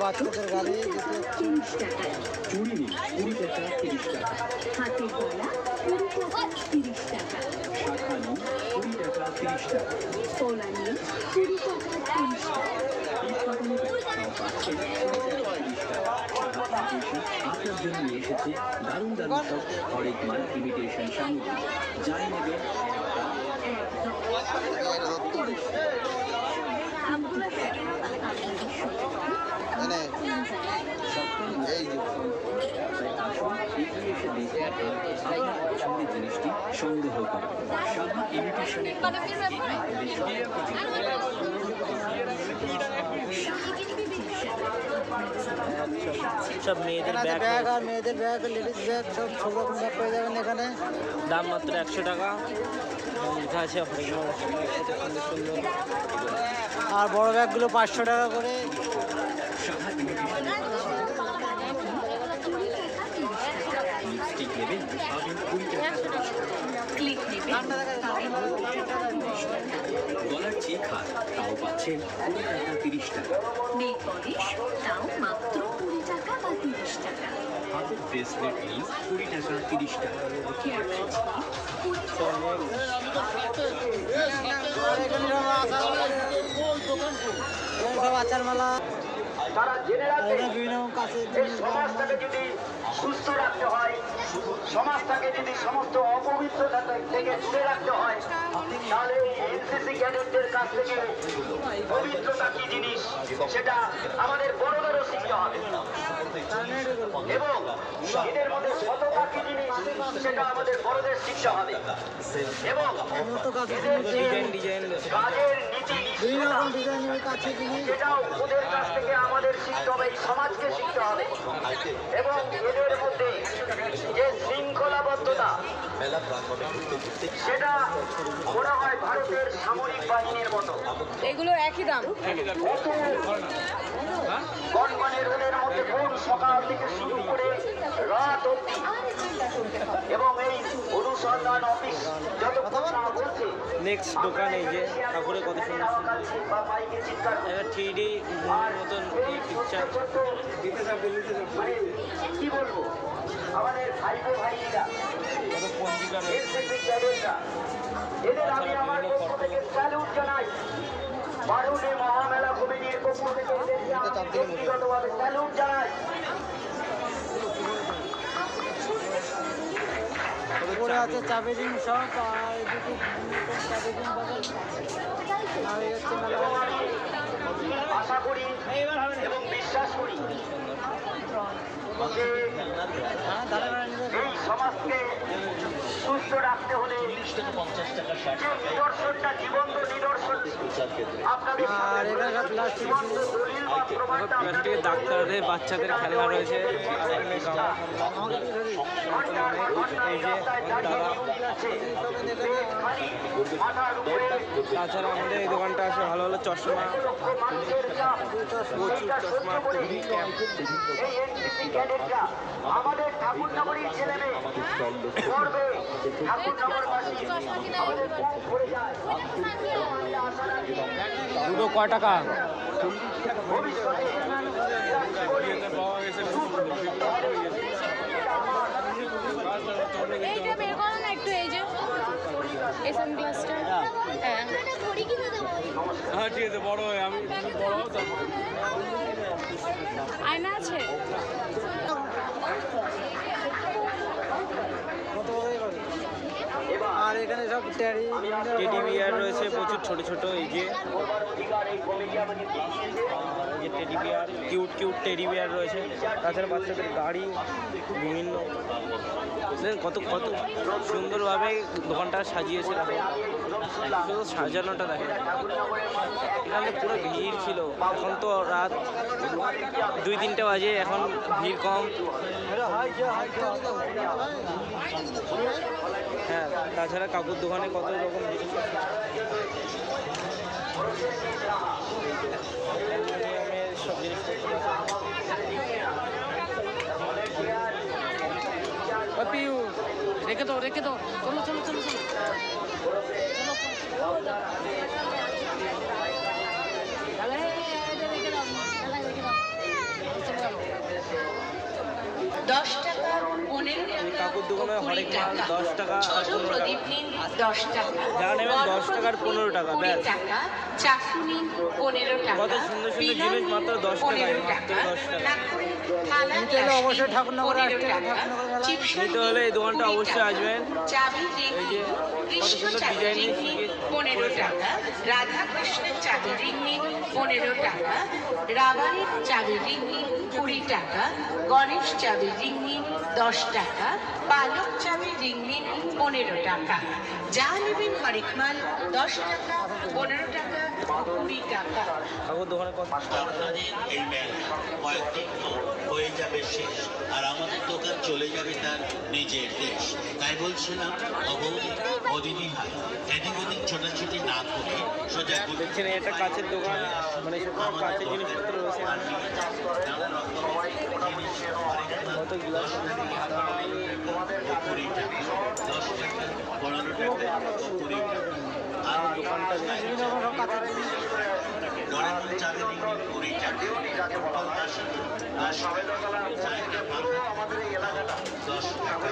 বাচ্চাদের গাড়ি 30 টাকায়। চুড়ি নিন 20 টাকা 30 টাকা। হাতের গলা 20 টাকা 30 টাকা। শাখা নিন 20 টাকা 30 টাকা। পোলা নিন 20 টাকা 30 টাকা। আপনার জন্য নিয়ে এসেছে দারুণ দারুণ সব হরেক মাল ইমিটেশন সামগ্রী, যাই নেবেন জিনিসটি সন্দেহ করে সাহা ইমিটেশনের সব মেয়েদের ব্যাগ আর মেয়েদের ব্যাগ, লেডিস ব্যাগ, সব রকম ব্যাগ পেয়ে যাবেন এখানে। দাম মাত্র 100 টাকা। লেখা আছে হরিণমাল সুন্দর সুন্দর। আর বড় ব্যাগগুলো 500 টাকা করে। লিপস্টিক নেবেন পাবেন 20 টাকা। ক্লিপ নেবেন গলার চেক হার তাও পাচ্ছেন 20 টাকা 30 টাকা। নেল পলিশ তাও মাত্র 20 টাকা বা 30 টাকা। হাতের ব্রেসলেট নিন 20 টাকা 30 টাকা। হেয়ার ব্যান্ড আর এখানে সব আচার মালা, তারা জেনে রাখবে বিভিন্ন কাছে এই সমাজটাকে যদি সুস্থ রাখতে হয়, সমাজটাকে যদি সমস্ত অপবিত্রতা থেকে দূরে রাখতে হয়, তাহলে এনসিসি ক্যাডেটদের কাছ থেকে পবিত্রতা কি জিনিস সেটা আমাদের বড়দেরও শিখতে হবে এবং এদের মধ্যে সততা কি জিনিস সেটা আমাদের বড়দের শিখতে হবে এবং ডিজাইন ডিজাইন কাজের নীতি বিভিন্ন রকম ডিজাইনের কাছে জিনিস। সেটাও ওদের কাছ থেকে আমাদের শিখতে হবে, এই সমাজকে শিখতে হবে এবং এদের মধ্যে যে শৃঙ্খলাবদ্ধতা সেটা মনে হয় ভারতের সামরিক বাহিনীর মতো। এগুলো একই দাম। গণমানের রোডের মধ্যে ভোর সকাল থেকে শুরু করে রাত অবধি এবং এই অনুসন্ধান অফিস যতক্ষণ না বলছে নেক্সট দোকান এই যে ঠাকুরের কত সুন্দর সুন্দর বা মাইকে চিৎকার একটা 3D মতন এই পিকচার। মানে কি বলবো, আমাদের ভাইপো ভাইয়েরা কত পঞ্জিকা রয়েছে। এনসিসি ক্যাডেটরা এদের আমি আমার পক্ষ থেকে স্যালুট জানাই। বারুণী মহামেলা কমিটির পক্ষ থেকে এদেরকে আমি ব্যক্তিগতভাবে স্যালুট জানাই। উপরে আছে চাবি রিং সব, আর দুটো চাবি রিং বাজার। আর এই হচ্ছে মেলা। আশা করি এবং বিশ্বাস করি যে এই সমাজকে সুস্থ রাখতে হলে যে নিদর্শনটা জীবন্ত নিদর্শন আপনাদের আর এখানে সব প্লাস্টিক জীবন্ত দলিল বা প্রমাণটা প্লাস্টিকের ডাক্তারদের বাচ্চাদের খেলনা রয়েছে। আর এখানে গামলা এই যে দাদা। মাথার উপরে তাছাড়া আমাদের এই দোকানটা আছে ভালো ভালো চশমা, মানুষের চাপ প্রচুর চশমা, টিভি ক্যাম্প। এই এনসিসি ক্যাডেটরা আমাদের ঠাকুরনগরীর ছেলে মেয়ে করবে ঠাকুরনগরবাসী আমাদের বুক ভরে যায়। দুটো কয় টাকা? ভবিষ্যতে এইটা বের করো না একটু, এই যে এসএম ক্লাসটা। হ্যাঁ হ্যাঁ ঠিক আছে, বড় হয় আমি বড় হতাম। আয়না আছে। আর এখানে সব টেডি বিয়ার রয়েছে প্রচুর ছোট ছোট। এই যে teddy bear, cute cute teddy bear রয়েছে। তাছাড়া বাচ্চাদের গাড়ি বিভিন্ন কত কত সুন্দরভাবে দোকানটা সাজিয়েছে। দেখো শুধু সাজানোটা দেখে। এখানে পুরো ভিড় ছিল। এখন তো রাত 2-3টে বাজে, এখন ভিড় কম। হ্যাঁ, তাছাড়া কাকুর দোকানে কত রকম জিনিস আছে। অ্যালুমিনিয়ামের সব জিনিসপত্র পিউ রেখে দাও রেখে দাও। চলো চলো চলো চলো চলো। 10 টাকা 15 এই টাকা কাকুর দোকানে হরেক মাল 10 টাকা আর ছোট 15 টাকা। প্রদীপ নিন 10 টাকা যা নেবেন 10 টাকা আর 15 টাকা, 20 ব্যাস। টাকা চাকু নিন 15 টাকা কত সুন্দর সুন্দর পিলার জিনিস নিন মাত্র 10 টাকায়, 15 মাত্র 10 টাকা। নাগপুরের থালা নিতে হলে গ্লাস অবশ্যই নিন ঠাকুরনগরে 15 আসতে হবে, টাকা, ঠাকুরনগর মেলায়। চিপসের নিতে হলে এই দোকানটা 20 অবশ্যই টাকা, আসবেন। চাবি রিং এই যে কত কৃষ্ণ সুন্দর চাবি ডিজাইন রিং নিয়ে নিন 15 টাকা, রাধা কৃষ্ণের চাবি রিং নিন 15 টাকা, রাবারের চাবি রিং নিন 20 টাকা, গণেশ চাবি রিং নিন 10 টাকা, পালক চাবি রিং নিন 15 টাকা। যা নেবেন হরেক মাল 10 টাকা 15 টাকা 20 টাকা। কাকুর দোকানে কত আপনাদের এই মেলা কয়েকদিন পর হয়ে যাবে শেষ, আর আমাদের দোকান চলে যাবে তার নিজের দেশ। তাই বলছিলাম অবৌদি অদিতি ভাই এদিক ওদিক ছোটাছুটি না করে সোজা দেখছেন এটা কাঁচের দোকান, মানে সব কাঁচের জিনিসপত্র রয়েছে এখানে। কত গ্লাস, 20 টাকা 10 টাকা 15 টাকা 20 টাকা। আর দোকানটা বিভিন্ন রকম সব কাঁচের জিনিস। নরেন্দ্র চাঁদের 20 টাকা, আর চাহিদা ভালো আমাদের এই এলাকাটা 10 টাকা।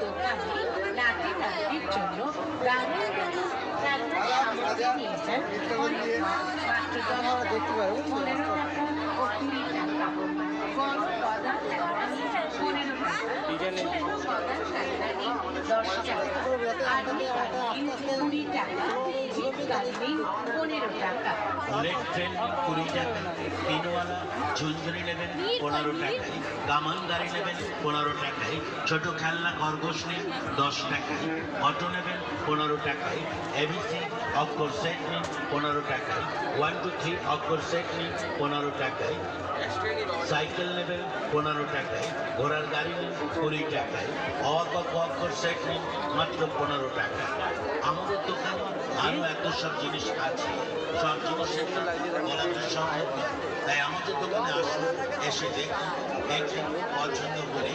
দোকানে নাতি নাতির জন্য দাঁড়িয়ে দাঁড়িয়ে রান্নার সামগ্রী নিয়ে যান মাত্র 10 টাকা, 15 টাকা ও 20 টাকা। গরম বাদাম থাকড়া নিন 15 টাকা, ডিজাইনের শুকনো বাদাম থাকড়া নিন 10 টাকা, আলু কাঠি নিন 20 টাকা, জিপ কাঠি নিন 15 টাকা। বুলেট ট্রেন 20 টাকা, তিনওয়ালা ঝুনঝুনি নেবেন 15 টাকায়, কামান গাড়ি নেবেন 15 টাকায়, ছোট খেলনা খরগোশ নিন 10 টাকায়, অটো নেবেন 15 টাকায়, এবিসি অক্ষর সেট নিন 15 টাকায়, 1 2 3 অক্ষর সেট নিন 15 টাকায়, সাইকেল নেবেন 15 টাকায়, ঘোড়ার গাড়ি নিন 20 টাকায়, অক্ষর সেট নিন মাত্র 15 টাকা। আমাদের দোকানে আরও এত সব জিনিস আছে, সব জিনিসের বলা তো সম্ভব না। তাই আমাদের দোকানে আসুন, এসে দেখুন, দেখে পছন্দ করে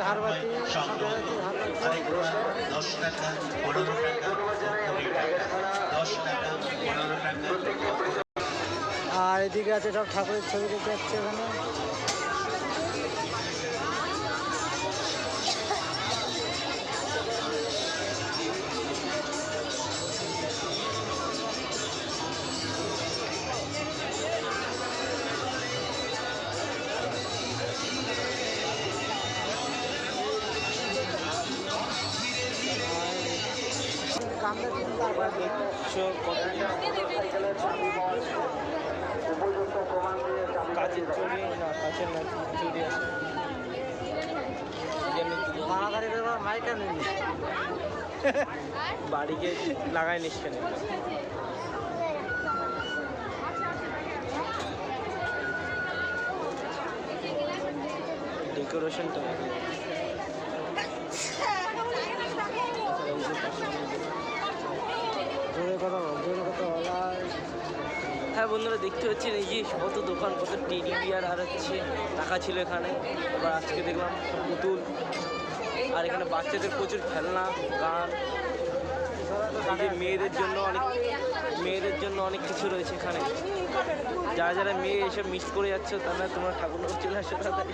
তারপর সংগ্রহ করুন। আরেকবার 10 টাকা 15 টাকা 20 টাকা, 10 টাকা 15 টাকা। আর এদিকে আছে সব ঠাকুরের ছবি দেখতে যাচ্ছে ওখানে। কামড়ে দিন তারপর দেখছো কত কাঁচের চুড়ি, না কাঁচের না চুড়ি আছে। ডিজাইনের চুড়ি। তাড়াতাড়ি করে মাইকা নিন। বাড়িকে লাগাই নিস কেন? ডেকোরেশনটা জোরে কথা বল, জোরে কথা বল। আর হ্যাঁ বন্ধুরা, দেখতে পাচ্ছেন এই যে কত দোকান, কত টেডি বিয়ার আর হচ্ছে টাকা ছিল এখানে। এবার আজকে দেখলাম পুতুল, আর এখানে বাচ্চাদের প্রচুর খেলনা, গান, এই যে মেয়েদের জন্য অনেক কিছু রয়েছে এখানে। যারা যারা মেয়ে এসব মিস করে যাচ্ছে, তারা তোমরা ঠাকুরনগর চলে আসো তাড়াতাড়ি।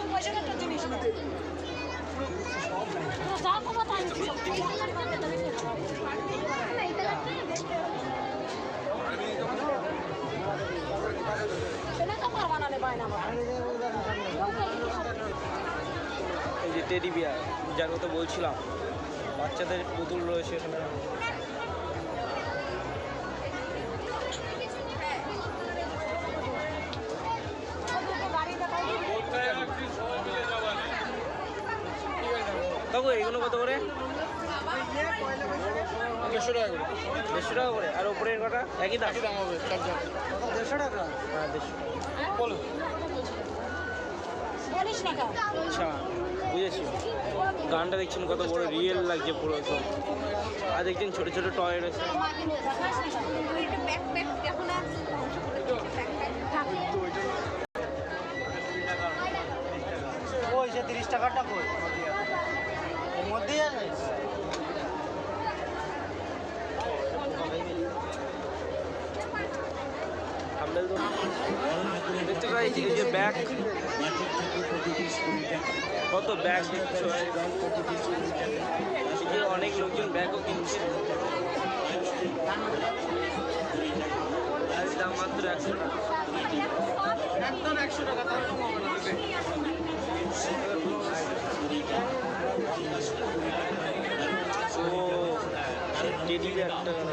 এই যে টেডি বিয়ার, যার কথা বলছিলাম, বাচ্চাদের পুতুল রয়েছে এখানে। কাকু এগুলো কত করে? 150 টাকা করে। 150 টাকা করে। আর ওপরের কটা একই দাম? দাম হবে 150 টাকা। হ্যাঁ 150। বলো। আচ্ছা বুঝেছি। গানটা দেখছেন কত বড়, রিয়েল লাগছে পুরো একদম। আর দেখছেন ছোট ছোট টয় রয়েছে। ওই সে 30 টাকাটা কই? এর মধ্যেই আছে। সামনে স্যান্ডেল দোকান দেখতে পাই, এই যে ব্যাগ, কত ব্যাগ দেখতে পাই, এই যে অনেক লোকজন ব্যাগও কিনছে, আর দাম মাত্র 100 টাকা। একদম 100 টাকা, তার কম হবে না। ও টেডি একটা কত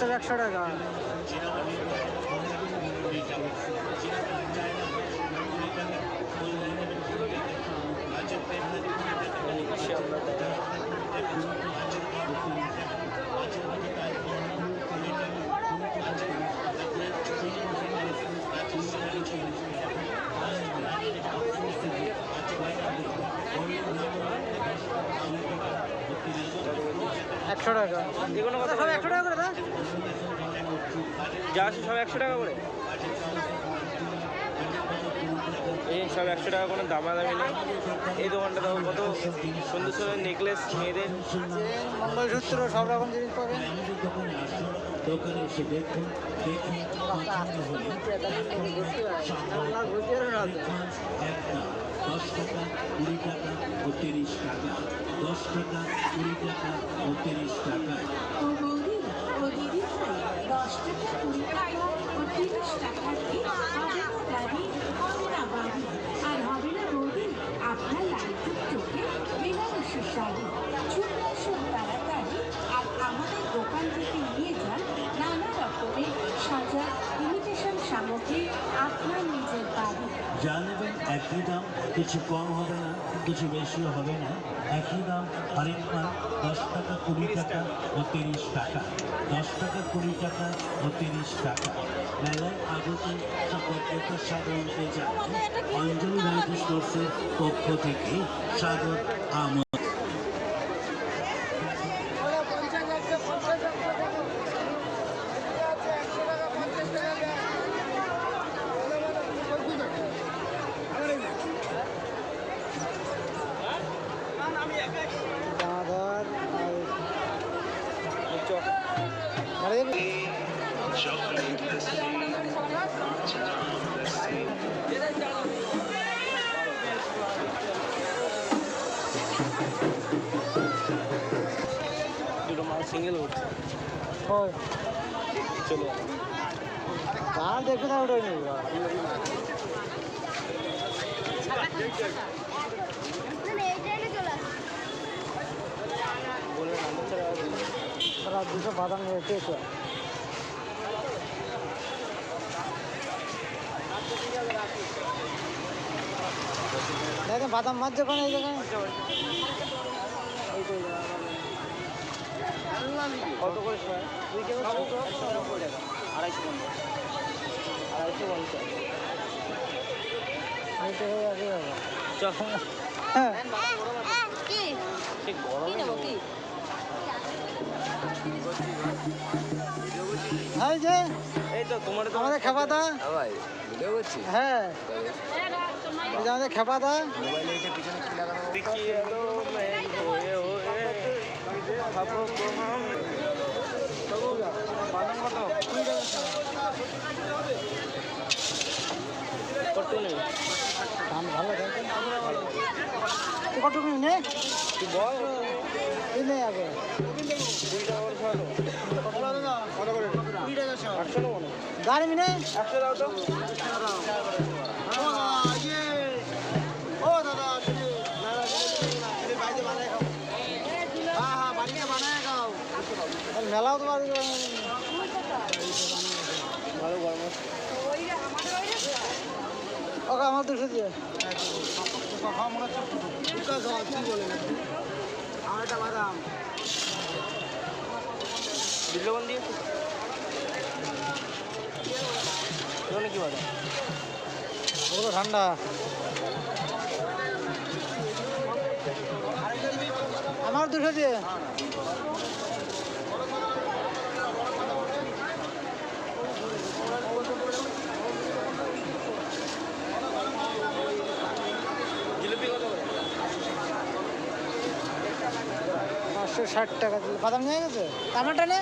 100 টাকা? একশো টাকা এগুলো কত? সব 100 টাকা করে দা, যা আছে সব 100 টাকা করে। এই সব 100 টাকা, কোনো দামাদামি নেই। এই দোকানটা দেখো কত সুন্দর সুন্দর নেকলেস, মেয়েদের চেন, মঙ্গলসূত্র, সব রকম জিনিস পাবেন। দোকানে এসে দেখুন, দেখুন পছন্দ হলে একদম 10 টাকা, 20 টাকা ও 30 টাকা, 10 টাকা, 20 টাকা ও 30 টাকা। ও বৌদি, ও দিদি ভাই, 10 টাকা, 20 টাকা ও 30 টাকাতে হবে না গাড়ি, হবে না বাড়ি, আর হবে না বৌদি আপনার লাইটের চোখে বেনারসি শাড়ি। চলে আসুন তাড়াতাড়ি আর আমাদের দোকান থেকে নিয়ে যান নানা রকমের সাজা ইমিটেশন সামগ্রী আপনার নিজের বাড়ি। যা নেবেন একই দাম, কিছু কম হবে না, কিছু বেশিও হবে না, একই দাম। হরেক মাল 10 টাকা, 20 টাকা ও 30 টাকা, 10 টাকা, 20 টাকা ও 30 টাকা। মেলায় আগত সকল ক্রেতা সাধারণকে জানান অঞ্জলি ভ্যারাইটি স্টোর্সের পক্ষ থেকে সাদর আমন্ত্রণ। দাঁড়ার দুটো মাল সিঙ্গেল উঠছে, চলে যাবে। কার দেখবে না ওটাই নেই। ওরা 200 বাদাম পেয়েছে। দেখেন বাদাম মাছ যখন এই জায়গায় কত করে শোয়? 2 কেজি 190 টাকা, 250, 250। চল হ্যাঁ সে গরমে এই যে এই তো তোমার তো আমাদের খেপাদা, হ্যাঁ এই যে আমাদের খেপাদা। पिछिए मैं खोए हुए ख्वाबों को हम बादाम কত? কত নেই? দাম ভালো দেখেন, তুই কত কিনে নে, তুই বল। এই নে আগে 2 টাকা করে খাওয়ালো। কত করে? 20 টাকা 800 নেবো না। গাড়ি মিনে 100 দাও তো। ও দাদা মেলাও তো বাড়ি ভালো গরম আছে। ওকে আমার 200 দিয়ে আমার একটা বাদাম বিল্লবন দিয়ে ওখানে কি বাদাম? ওগুলো ঠান্ডা। আমার 200 দিয়ে জিলিপি কত করে? 160 টাকা দিল। বাদাম নিয়ে গেছে? টমাটো নে?